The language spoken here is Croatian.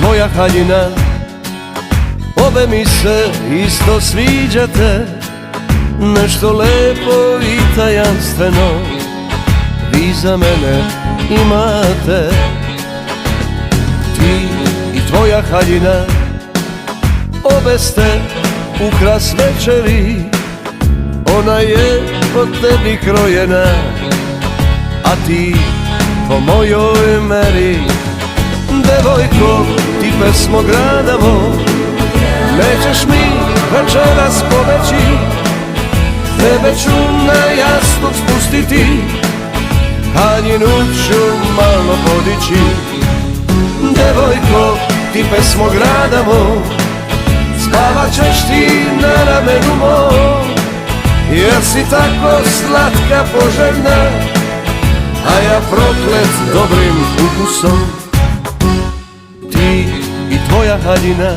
tvoja haljina, obe mi se isto sviđate. Nešto lepo i tajanstveno vi za mene imate. Ti i tvoja haljina, obe ste ukras večeri. Ona je po tebi krojena, a ti po mojoj meri. Devojko, ti pesmo grada moj, nećeš mi večeras pobeći. Tebe ću na jastuk spustiti, haljinu ću malo podići. Devojko, ti pesmo grada moj, spavat ćeš ti na ramenu moj, jer si tako slatka poželjna, a ja proklet dobrim ukusom. Ti i tvoja haljina,